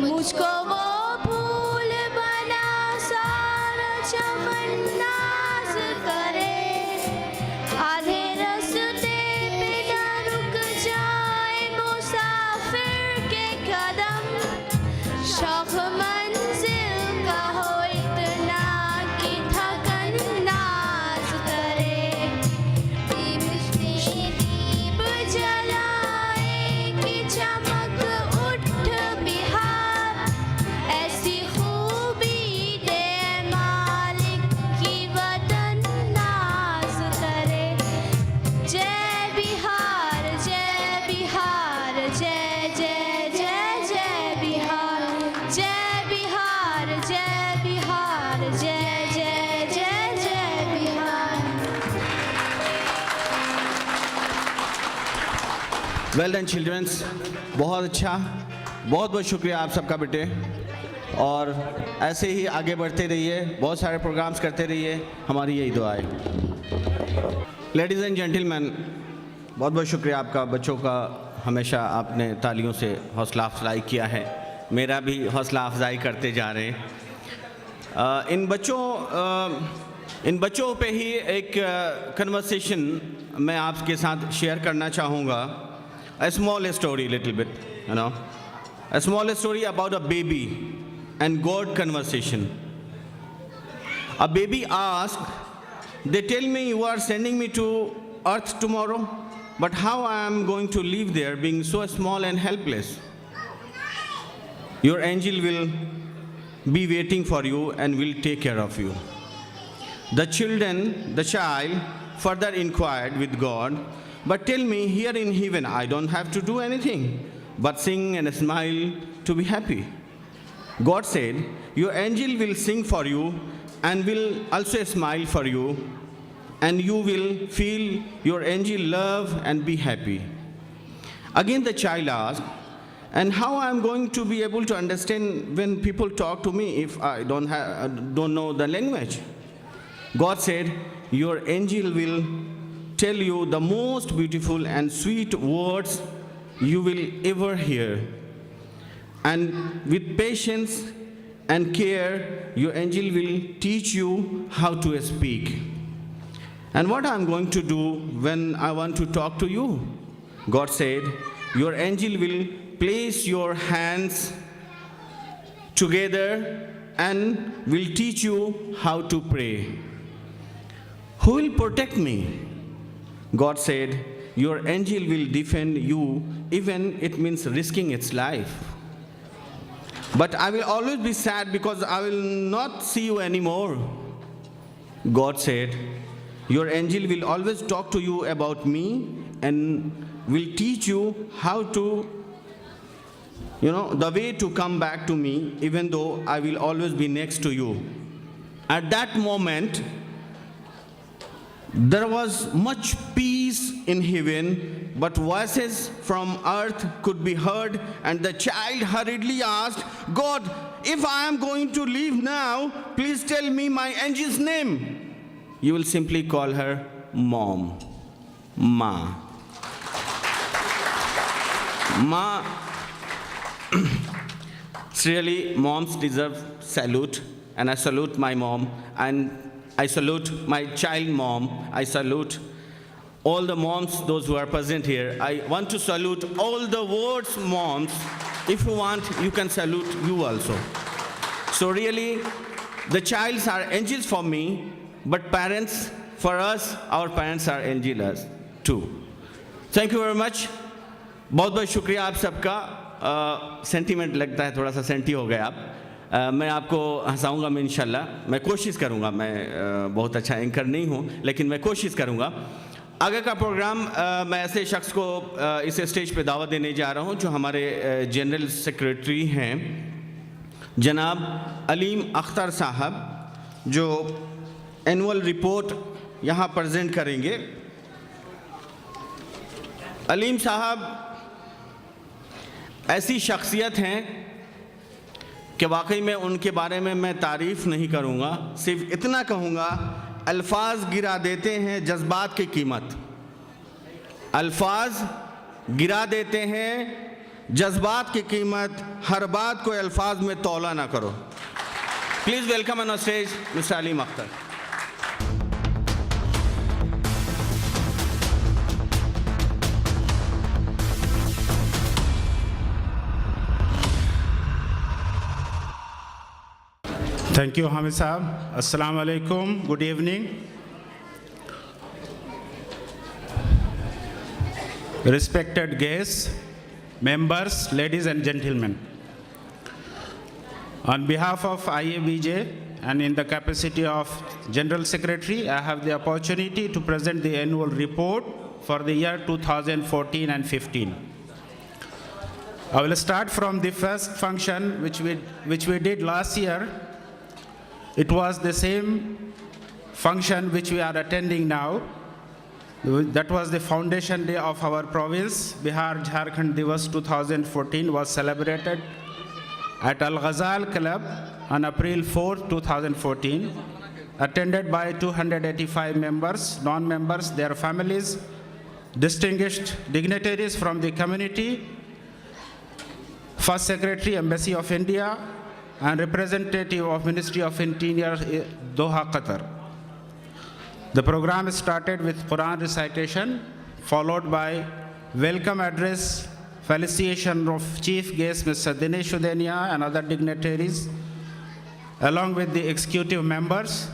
मुझको वो फूल बना सारा चमन नाज करे, आधे रास्ते पे ना रुक जाए मुसाफिर के कदम, शौक मंजिल का हो इतना कि थकन नाज करे, दीप जलाए कि चमक उठ बिहार, ऐसी खूबी दे मालिक की वतन नाज करे। जय बिहार जय बिहार, जय जय जय जय बिहार, जय बिहार जय बिहार, जय जय जय जय बिहार। वेल डन चिल्ड्रंस, बहुत अच्छा, बहुत बहुत शुक्रिया आप सबका बेटे, और ऐसे ही आगे बढ़ते रहिए, बहुत सारे प्रोग्राम्स करते रहिए, हमारी यही दुआ है। लेडीज़ एंड जेंटलमैन, बहुत बहुत शुक्रिया आपका, बच्चों का हमेशा आपने तालियों से हौसला अफजाई किया है, मेरा भी हौसला अफजाई करते जा रहे हैं। इन बच्चों पे ही एक कन्वर्सेशन मैं आपके साथ शेयर करना चाहूँगा। A small story, little bit, a small story about a baby and God conversation. A baby asked, "They tell me you are sending me to earth tomorrow, but how I am going to live there being so small and helpless? Your angel will be waiting for you and will take care of you." The child further inquired with God, "But tell me, here in heaven I don't have to do anything but sing and smile to be happy." God said, "Your angel will sing for you and will also smile for you, and you will feel your angel love and be happy." Again the child asked, "And how I am going to be able to understand when people talk to me if I don't know the language?" God said, "Your angel will tell you the most beautiful and sweet words you will ever hear. And with patience and care, your angel will teach you how to speak." "And what I'm going to do when I want to talk to you?" God said, "Your angel will place your hands together and will teach you how to pray." "Who will protect me?" God said, "Your angel will defend you, even it means risking its life. But I will always be sad because I will not see you anymore." God said, "Your angel will always talk to you about me and will teach you how to, the way to come back to me, even though I will always be next to you." At that moment, there was much peace in heaven, but voices from earth could be heard, and the child hurriedly asked, "God, if I am going to leave now, please tell me my angel's name." You will simply call her Mom. Ma. Ma. Really, moms deserve salute, and I salute my mom, and I salute my child mom. I salute all the moms, those who are present here. I want to salute all the world's moms. If you want, you can salute you also. So really, the childs are angels for me, but parents, for us, our parents are angels too. Thank you very much. बहुत बहुत शुक्रिया आप सबका। Sentiment लगता है, थोड़ा सा senti हो गए आप। मैं आपको हंसाऊंगा मैं इंशाल्लाह, मैं कोशिश करूंगा। मैं बहुत अच्छा एंकर नहीं हूं, लेकिन मैं कोशिश करूंगा। आगे का प्रोग्राम मैं ऐसे शख्स को इस स्टेज पे दावत देने जा रहा हूं जो हमारे जनरल सेक्रेटरी हैं, जनाब अलीम अख्तर साहब, जो एनुअल रिपोर्ट यहां प्रेजेंट करेंगे। अलीम साहब ऐसी शख्सियत हैं कि वाकई में उनके बारे में मैं तारीफ़ नहीं करूँगा, सिर्फ इतना कहूँगा, अल्फाज गिरा देते हैं जज्बात की कीमत। अल्फाज गिरा देते हैं जज्बात की कीमत हर बात को अल्फाज में तौला ना करो। Please welcome on stage mister Aleem Akhtar. Thank you, Hamid Saab. Assalamu alaikum. Good evening. Respected guests, members, ladies and gentlemen. On behalf of IABJ and in the capacity of General Secretary, I have the opportunity to present the annual report for the year 2014 and 15. I will start from the first function which we did last year. It was the same function which we are attending now. That was the foundation day of our province. Bihar Jharkhand Divas 2014 was celebrated at Al Ghazal Club on April 4, 2014, attended by 285 members, non-members, their families, distinguished dignitaries from the community, First Secretary, Embassy of India, and representative of Ministry of Interior, Doha, Qatar. The program started with Quran recitation, followed by welcome address, felicitation of chief guest Mr. Dinesh Udenia and other dignitaries, along with the executive members,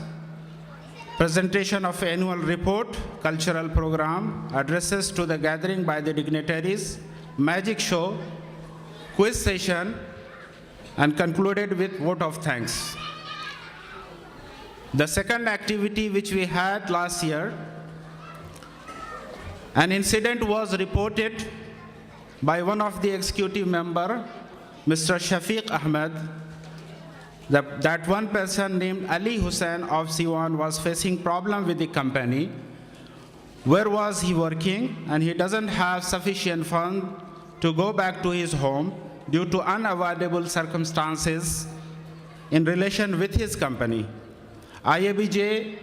presentation of annual report, cultural program, addresses to the gathering by the dignitaries, magic show, quiz session, and concluded with vote of thanks. The second activity which we had last year, an incident was reported by one of the executive member, Mr. Shafiq Ahmed, that one person named Ali Hussain of Siwan was facing problem with the company. Where was he working? And he doesn't have sufficient fund to go back to his home due to unavoidable circumstances in relation with his company. IABJ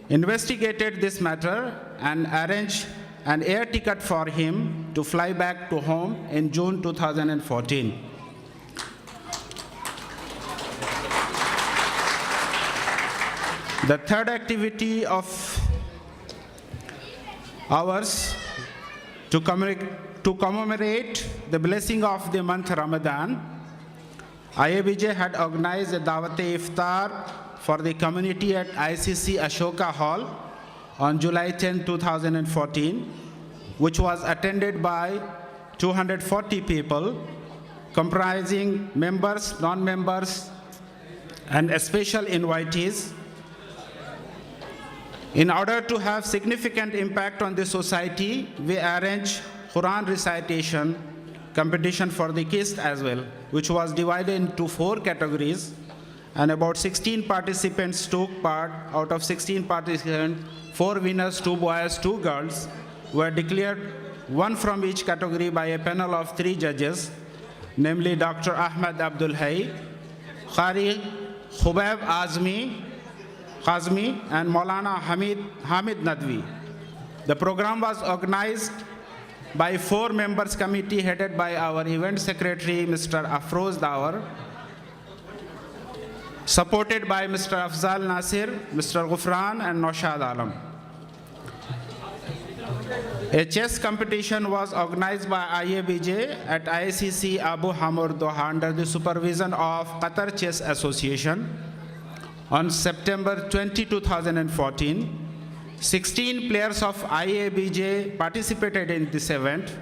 investigated this matter and arranged an air ticket for him to fly back to home in June 2014. The third activity of ours to commemorate the blessing of the month Ramadan, IABJ had organized a Dawat-e-Iftar for the community at ICC Ashoka Hall on July 10, 2014, which was attended by 240 people, comprising members, non-members, and special invitees. In order to have significant impact on the society, we arranged Quran recitation competition for the kids as well, which was divided into 4 categories, and about 16 participants took part. Out of 16 participants, 4 winners, 2 boys, 2 girls, were declared, one from each category by a panel of 3 judges, namely Dr. Ahmed Abdul Hay, Qari Khubaib Kazmi, and Maulana Hamid Nadwi. The program was organized by 4 members committee headed by our event secretary, Mr. Afroz Dawar, supported by Mr. Afzal Nasir, Mr. Ghufran, and Naushad Alam. A chess competition was organized by IABJ at ICC Abu Hamur Doha under the supervision of Qatar Chess Association. On September 20, 2014, 16 players of IABJ participated in this event.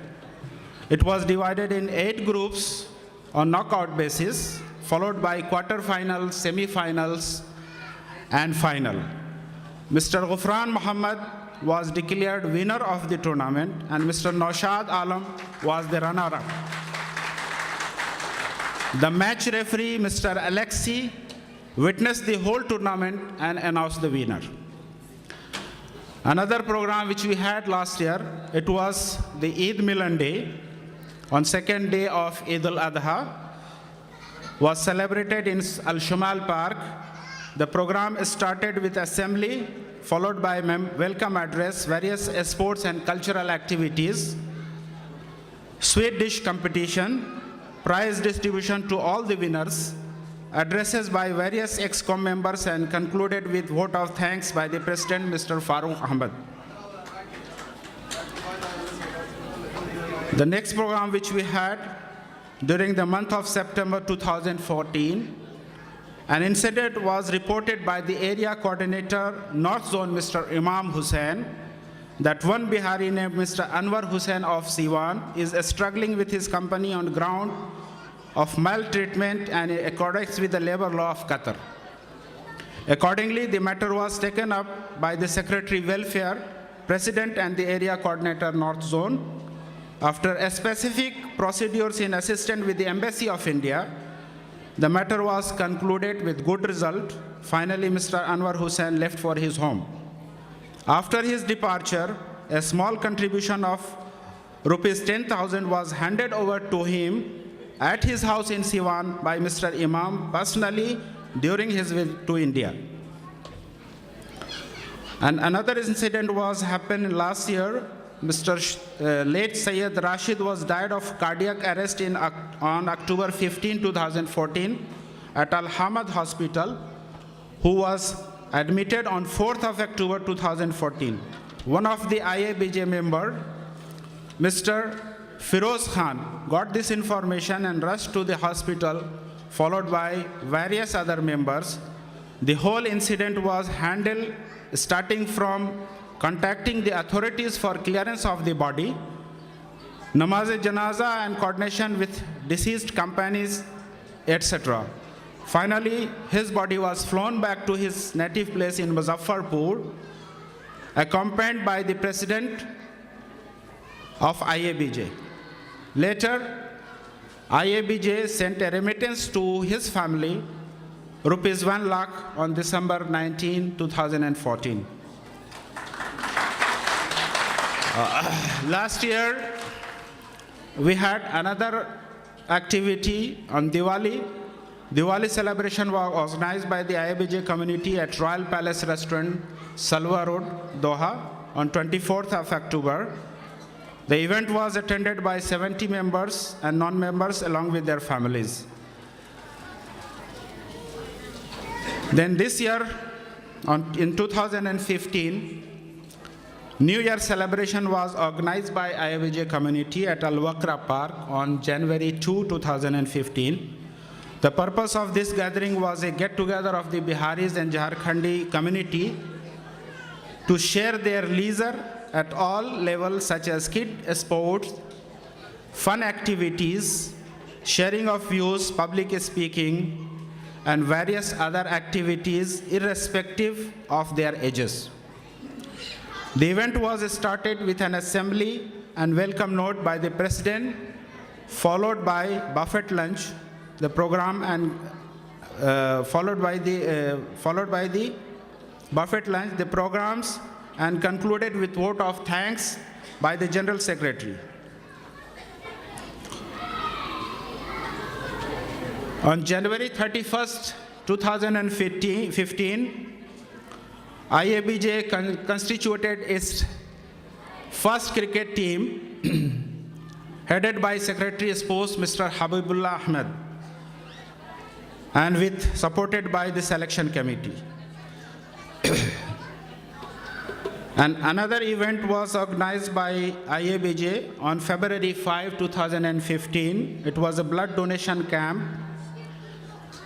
It was divided in 8 groups on knockout basis, followed by quarterfinals, semifinals, and final. Mr. Ghufran Muhammad was declared winner of the tournament, and Mr. Naushad Alam was the runner-up. The match referee, Mr. Alexi, witnessed the whole tournament and announced the winner. Another program which we had last year, it was the Eid Milan Day. On second day of Eid al-Adha, was celebrated in Al-Shumal Park. The program started with assembly, followed by welcome address, various sports and cultural activities. sweet dish competition, prize distribution to all the winners, addresses by various ExCom members, and concluded with vote of thanks by the President, Mr. Farooq Ahmed. The next program which we had during the month of September 2014, an incident was reported by the area coordinator, North Zone, Mr. Imam Hussain, that one Bihari named Mr. Anwar Hussain of Siwan is struggling with his company on ground of maltreatment and in accordance with the labor law of Qatar. Accordingly, the matter was taken up by the Secretary Welfare, President and the area coordinator, North Zone. After a specific procedures in assistance with the Embassy of India, the matter was concluded with good result. Finally, Mr. Anwar Hussain left for his home. After his departure, a small contribution of rupees 10,000 was handed over to him at his house in Siwan by Mr. Imam personally during his visit to India. And another incident was happened last year. Mr. Late Syed Rashid was died of cardiac arrest on October 15, 2014 at Al-Hamad Hospital, who was admitted on 4th of October 2014. One of the IABJ member, Mr. Firoz Khan, got this information and rushed to the hospital, followed by various other members. The whole incident was handled starting from contacting the authorities for clearance of the body, namaz-e-janaza and coordination with deceased companies, etc. Finally, his body was flown back to his native place in Muzaffarpur, accompanied by the president of IABJ. Later, IABJ sent a remittance to his family, rupees 1 lakh on December 19, 2014. Last year, we had another activity on Diwali. Diwali celebration was organized by the IABJ community at Royal Palace Restaurant, Salwa Road, Doha, on 24th of October. The event was attended by 70 members and non-members along with their families. Then this year, in 2015, New Year celebration was organized by IABJ community at Al-Wakra Park on January 2, 2015. The purpose of this gathering was a get-together of the Biharis and Jharkhandi community to share their leisure at all levels such as kid sports, fun activities, sharing of views, public speaking, and various other activities irrespective of their ages. The event was started with an assembly and welcome note by the president, followed by buffet lunch, the program, and followed by the buffet lunch, the programs, and concluded with vote of thanks by the General Secretary. On January 31st, 2015, IABJ constituted its first cricket team headed by Secretary of Sports Mr. Habibullah Ahmed and supported by the selection committee. And another event was organized by IABJ on February 5, 2015. It was a blood donation camp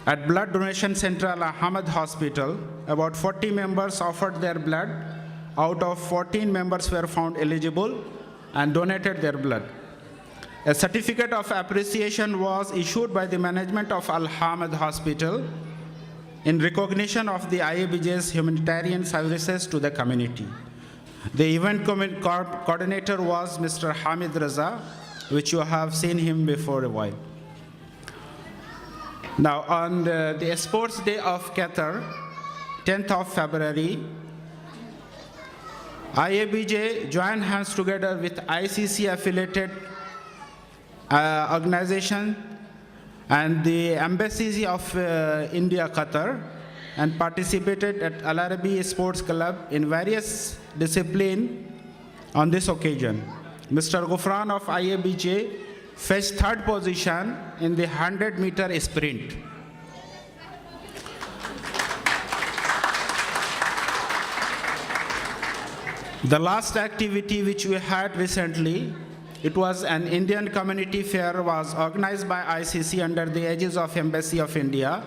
at Blood Donation Center Al-Hamad Hospital. About 40 members offered their blood. Out of 14 members were found eligible and donated their blood. A certificate of appreciation was issued by the management of Al-Hamad Hospital in recognition of the IABJ's humanitarian services to the community. The event coordinator was Mr. Hamid Raza, which you have seen him before a while. Now, on the Sports Day of Qatar, 10th of February, IABJ joined hands together with ICC-affiliated organization and the Embassy of India, Qatar, and participated at Al Arabi Sports Club in various disciplines on this occasion. Mr. Ghufran of IABJ fetched third position in the 100-meter sprint. The last activity which we had recently, it was an Indian community fair was organized by ICC under the aegis of Embassy of India,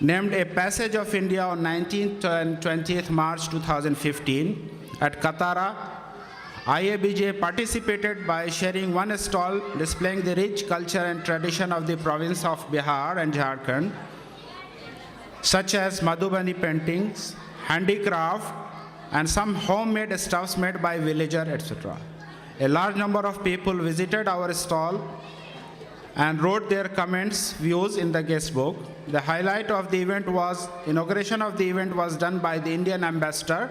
named A Passage of India on 19th and 20th March 2015 at Katara. IABJ participated by sharing one stall displaying the rich culture and tradition of the province of Bihar and Jharkhand, such as Madhubani paintings, handicraft, and some homemade stuffs made by villager, etc. A large number of people visited our stall and wrote their comments, views in the guest book. The highlight of the event was, inauguration of the event was done by the Indian ambassador,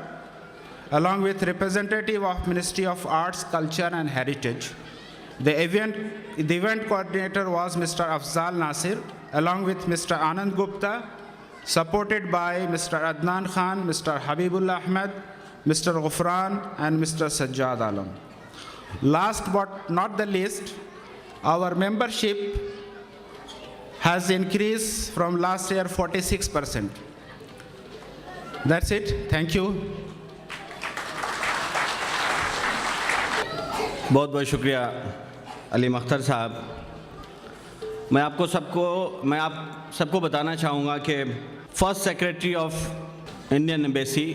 along with representative of Ministry of Arts, Culture and Heritage. The event coordinator was Mr. Afzal Nasir, along with Mr. Anand Gupta, supported by Mr. Adnan Khan, Mr. Habibullah Ahmed, Mr. Ghufran, and Mr. Sajjad Alam. Last but not the least, our membership has increased from last year 46%. That's it. Thank you. बहुत बहुत शुक्रिया अलीम अख्तर साहब। मैं आप सबको बताना चाहूँगा कि first secretary of Indian embassy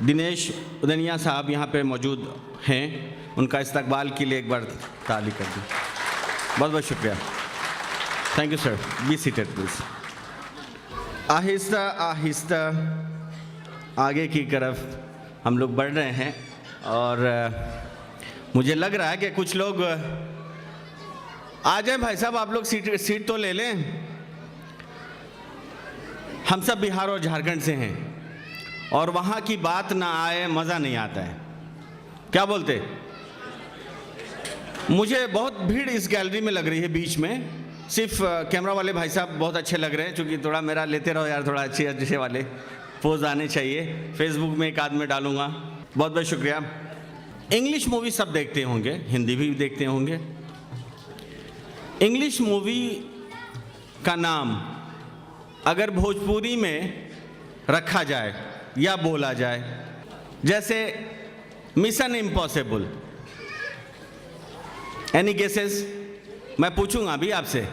Dinesh Udaniya साहब यहाँ पे मौजूद हैं। उनका इस्तकबाल के लिए एक बार ताली कर दी। बहुत बहुत शुक्रिया। Thank you sir. Be seated please. Aahista Aahista आगे की तरफ हम लोग बढ़ रहे हैं और मुझे लग रहा है कि कुछ लोग आ जाए। भाई साहब आप लोग सीट तो ले लें। हम सब बिहार और झारखंड से हैं और वहाँ की बात ना आए मज़ा नहीं आता है। क्या बोलते? मुझे बहुत भीड़ इस गैलरी में लग रही है बीच में। सिर्फ कैमरा वाले भाई साहब बहुत अच्छे लग रहे हैं, क्योंकि थोड़ा मेरा लेते रहो यार, थोड़ा अच्छे वाले पोज आने चाहिए। फेसबुक में एक आध में डालूंगा। बहुत बहुत शुक्रिया। इंग्लिश मूवी सब देखते होंगे, हिंदी भी देखते होंगे। इंग्लिश मूवी का नाम अगर भोजपुरी में रखा जाए या बोला जाए, जैसे मिशन इम्पॉसिबल, एनी गेसेस? मैं पूछूंगा अभी आपसे,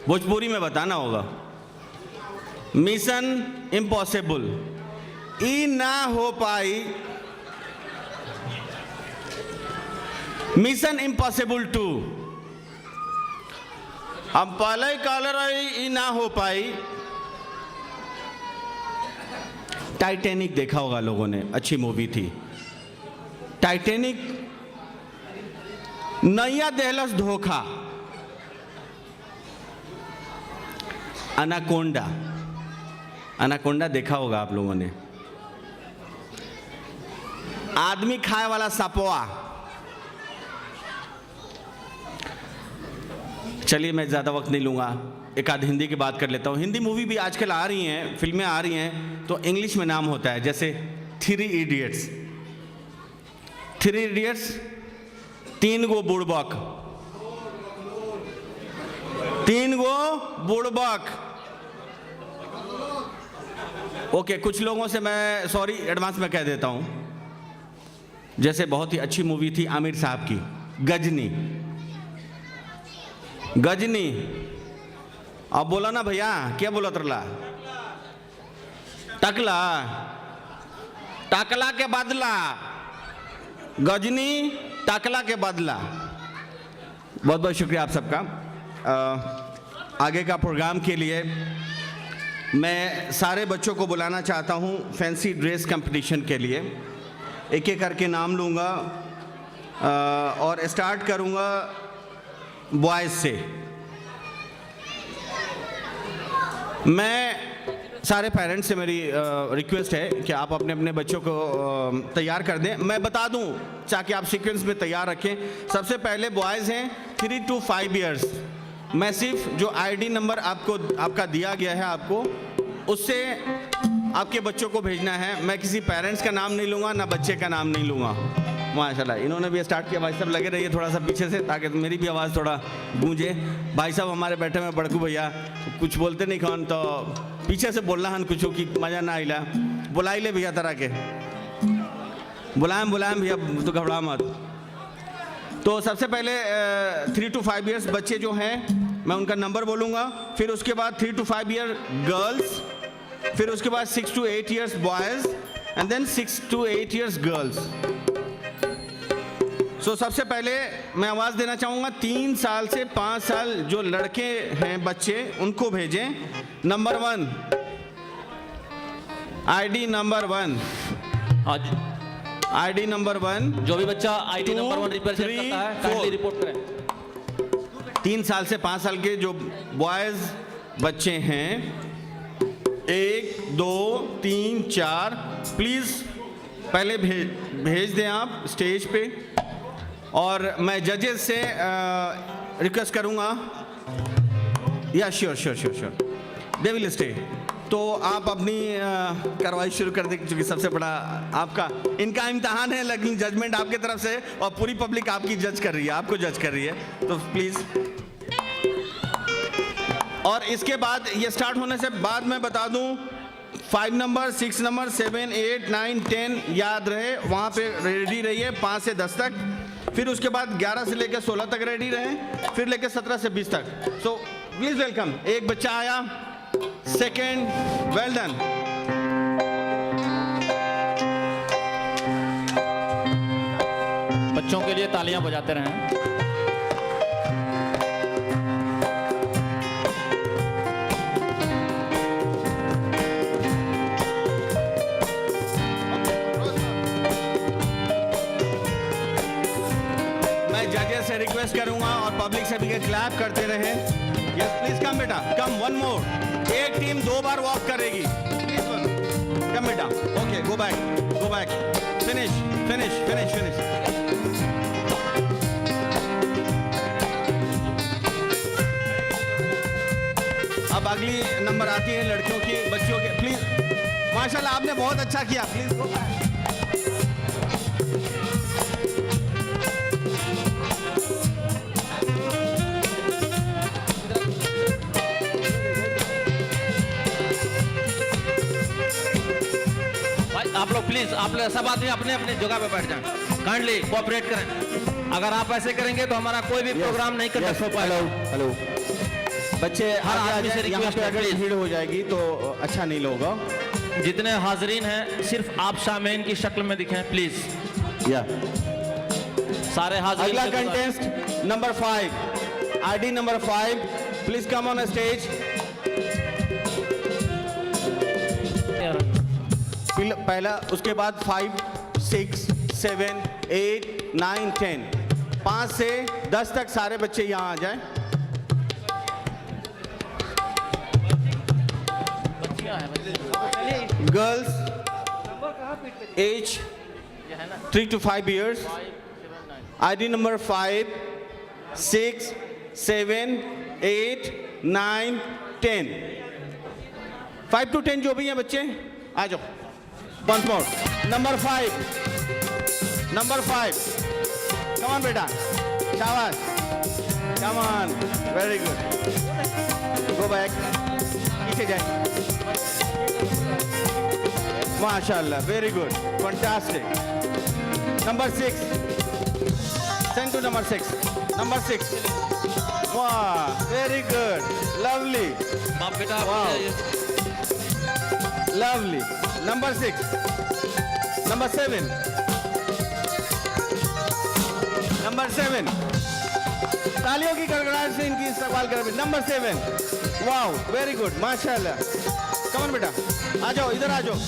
भोजपुरी में बताना होगा। मिशन इम्पॉसिबल, ई ना हो पाई। मिशन इम्पॉसिबल 2, हम पहले ही कह रहे ई ना हो पाई। टाइटैनिक देखा होगा लोगों ने, अच्छी मूवी थी। टाइटैनिक नैया देहलस धोखा। अनाकोंडा देखा होगा आप लोगों ने। आदमी खाए वाला सपवा। चलिए मैं ज़्यादा वक्त नहीं लूँगा, एक आध हिंदी की बात कर लेता हूँ। हिंदी मूवी भी आजकल आ रही हैं, फिल्में आ रही हैं, तो इंग्लिश में नाम होता है। जैसे 3 इडियट्स। 3 इडियट्स, 3 गो बुड़बक। 3 गो बुड़बक। ओके, कुछ लोगों से मैं सॉरी एडवांस में कह देता हूँ। जैसे बहुत ही अच्छी मूवी थी आमिर साहब की, गजनी। गजनी, अब बोला ना भैया, क्या बोला तरला? टकला, टकला के बदला। गजनी, टकला के बदला। बहुत बहुत शुक्रिया आप सबका। आगे का प्रोग्राम के लिए मैं सारे बच्चों को बुलाना चाहता हूं फैंसी ड्रेस कंपटीशन के लिए। एक एक करके नाम लूँगा और स्टार्ट करूँगा बॉयज़ से। मैं सारे पेरेंट्स से मेरी रिक्वेस्ट है कि आप अपने अपने बच्चों को तैयार कर दें। मैं बता दूं ताकि आप सीक्वेंस में तैयार रखें। सबसे पहले बॉयज़ हैं 3 to 5 इयर्स। मैं सिर्फ जो आईडी नंबर आपका दिया गया है आपको, उससे आपके बच्चों को भेजना है। मैं किसी पेरेंट्स का नाम नहीं लूँगा, ना बच्चे का नाम नहीं लूँगा। माशाल्लाह, इन्होंने भी स्टार्ट किया। भाई साहब लगे रहिए थोड़ा सा पीछे से, ताकि मेरी भी आवाज़ थोड़ा गूंजे। भाई साहब हमारे बैठे में बड़कू भैया कुछ बोलते नहीं कौन, तो पीछे से बोलना हन कुछ की मज़ा ना आइला। बुलाई ले भैया तरह के, बुलाएं भैया, तो घबरा मत। तो सबसे पहले 3 to 5 ईयर्स बच्चे जो हैं मैं उनका नंबर बोलूँगा, फिर उसके बाद 3 to 5 ईयर गर्ल्स, फिर उसके बाद 6 to 8 years boys and then 6 to 8 years girls. So सबसे पहले मैं आवाज़ देना चाहूँगा 3 साल से 5 साल जो लड़के हैं बच्चे, उनको भेजें। नंबर 1, ID नंबर 1, आज ID नंबर 1। जो भी बच्चा ID Two, number 1 represent three, करता है four। काइंडली रिपोर्ट करें। 3 साल से 5 साल के जो बॉयज़ बच्चे हैं, 1 2 3 4, प्लीज़ पहले भेज दें आप स्टेज पे। और मैं जजेस से रिक्वेस्ट करूंगा, या श्योर दे विल स्टे। तो आप अपनी कार्रवाई शुरू कर दें, क्योंकि सबसे बड़ा आपका इनका इम्तहान है, लेकिन जजमेंट आपकी तरफ से, और पूरी पब्लिक आपकी जज कर रही है, आपको जज कर रही है, तो प्लीज़। और इसके बाद ये स्टार्ट होने से बाद मैं बता दूं, 5 नंबर 6 नंबर 7 8 9 10 याद रहे, वहाँ पे रेडी रहिए 5 से 10 तक। फिर उसके बाद 11 से लेकर 16 तक रेडी रहें, फिर लेकर 17 से 20 तक। So please welcome. एक बच्चा आया, सेकेंड, वेल डन। बच्चों के लिए तालियां बजाते रहें। मैं जजेस से रिक्वेस्ट करूंगा और पब्लिक से भी क्लैप करते रहे। यस प्लीज कम बेटा, कम, वन मोर। एक टीम 2 बार वॉक करेगी, प्लीज कम बेटा। Okay, go back, finish. अब अगली नंबर आती है लड़कियों की, बच्चियों के। प्लीज, माशाल्लाह आपने बहुत अच्छा किया, प्लीज गो बैक। आप लोग प्लीज, आप लोग सब आदमी अपने अपने जगह पे बैठ जाएं, काइंडली कोऑपरेट करें। अगर आप ऐसे करेंगे तो हमारा कोई भी प्रोग्राम नहीं कर सकता। हेलो बच्चे, हर आगे आ आदमी से जाएं, यहाँ रिक्वेस्ट पे है, अगर please। भीड़ हो जाएगी तो अच्छा नहीं होगा। जितने हाजरीन हैं सिर्फ आप शामीन की शक्ल में दिखें प्लीज। या सारे हाजरीन अगला से गुजारिश- contest number 5, ID number 5, please come on stage. पहला, उसके बाद 5 6 7 8 9 10, 5 से 10 तक सारे बच्चे यहाँ आ जाएं। Girls age 3 to 5 years, ID number 5 6 7 8 9 10, 5 to 10 जो भी हैं बच्चे आ जाओ। Once more, number 5, come on बेटा, शाबाश, come on, very good, go back, पीछे जाए, माशाल्लाह, very good, fantastic. Number 6, send to number 6, wow, very good, lovely, बाप बेटा आप Wow. जाइए। lovely. Number 6, number 7, तालियों की गड़गड़ाहट से इनकी इस्तकबाल कर। नंबर 7, वाओ, वेरी गुड, माशाल्लाह। कमन बेटा, आ जाओ, इधर आ जाओ,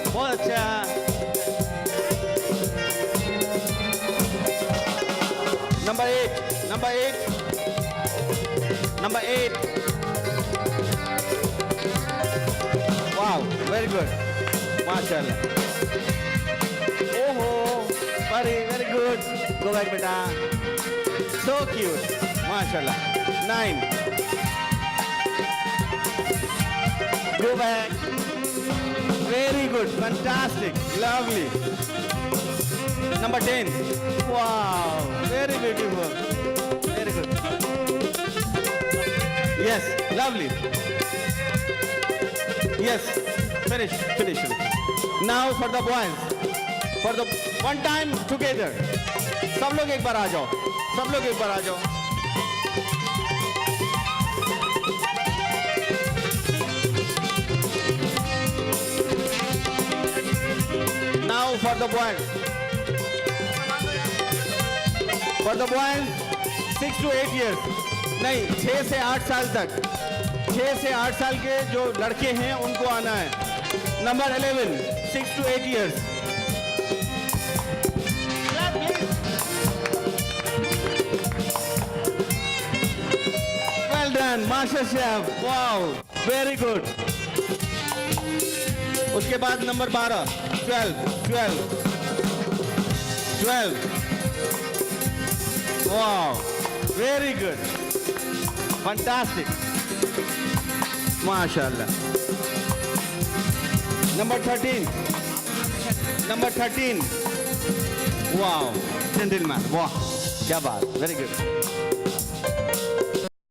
बहुत अच्छा। नंबर 8, वाओ, वेरी गुड, माशाल्लाह। ओहो, वेरी गुड, गो बैक बेटा, सो क्यूट, माशाल्लाह। 9, go back, Very good. Fantastic. Lovely. Number 10. Wow. Very beautiful. Very good. Yes. Lovely. Yes. Finish. Finish. Now for the boys. For the one time together. सब लोग एक बार आ जाओ. सब लोग एक बार आ जाओ. Now for the boys. For the boys 6 to 8 years. नहीं 6 से 8 साल तक. 6 से 8 साल के जो लड़के हैं उनको आना है. Number 11 6 to 8 years. Well done, Master Chef. Wow, very good. उसके बाद number 12 12 wow, very good, fantastic, mashallah. Number 13 wow, gentleman, wow, क्या बात, very good.